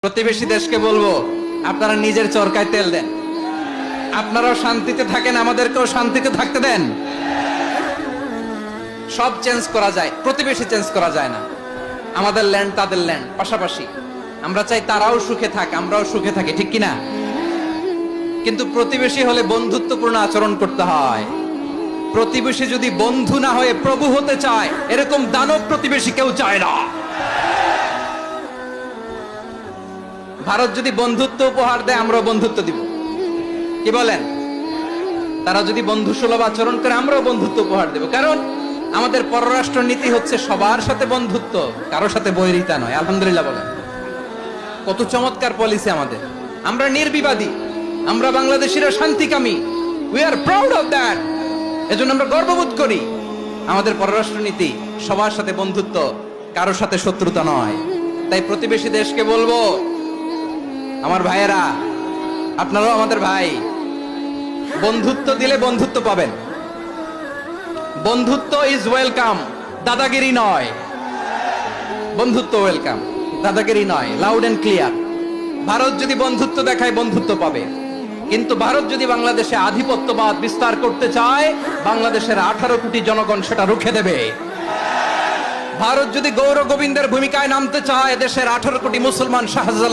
প্রতিবেশী দেশকে বলবো, আপনারা নিজের চরকায় তেল দেন, আপনারাও শান্তিতে থাকেন, আমাদেরকেও শান্তিতে থাকতে দেন। সব চেঞ্জ করা যায়, প্রতিবেশী চেঞ্জ করা যায় না। আমাদের ল্যান্ড তাদের ল্যান্ড, পাশাপাশি। আমরা চাই তারাও সুখে থাক, আমরাও সুখে থাকি, ঠিক কিনা? কিন্তু প্রতিবেশী হলে বন্ধুত্বপূর্ণ আচরণ করতে হয়। প্রতিবেশী যদি বন্ধু না হয়ে প্রভু হতে চায়, এরকম দানব প্রতিবেশী কেউ চায় না। ভারত যদি বন্ধুত্ব উপহার দেয়, আমরাও বন্ধুত্ব দিব, কি বলেন? তারা যদি বন্ধুসুলভ আচরণ করে, আমরাও বন্ধুত্ব উপহার দেব। কারণ আমাদের পররাষ্ট্র নীতি হচ্ছে সবার সাথে বন্ধুত্ব, কারোর সাথে বৈরিতা নয়। আলহামদুলিল্লাহ বলেন, কত চমৎকার পলিসি আমাদের। আমরা নির্বিবাদী, আমরা বাংলাদেশিরা শান্তিকামী। We are proud of that. এজন্য আমরা গর্ববোধ করি। আমাদের পররাষ্ট্র নীতি সবার সাথে বন্ধুত্ব, কারোর সাথে শত্রুতা নয়। তাই প্রতিবেশী দেশকে বলবো, আমার ভাইয়েরা, আপনারাও আমাদের ভাই। বন্ধুত্ব দিলে বন্ধুত্ব পাবেন। বন্ধুত্ব ইজ ওয়েলকাম, দাদাগিরি নয়। বন্ধুত্ব ওয়েলকাম, দাদাগিরি নয়। Loud and clear. ভারত যদি বন্ধুত্ব দেখায়, বন্ধুত্ব পাবে। কিন্তু ভারত যদি বাংলাদেশে আধিপত্যবাদ বিস্তার করতে চায়, বাংলাদেশের 18 কোটি জনগণ সেটা রুখে দেবে। ভারত যদি গৌর গোবিন্দের ভূমিকায় নামতে চায়, দেশের 18 কোটি মুসলমান শাহজালাল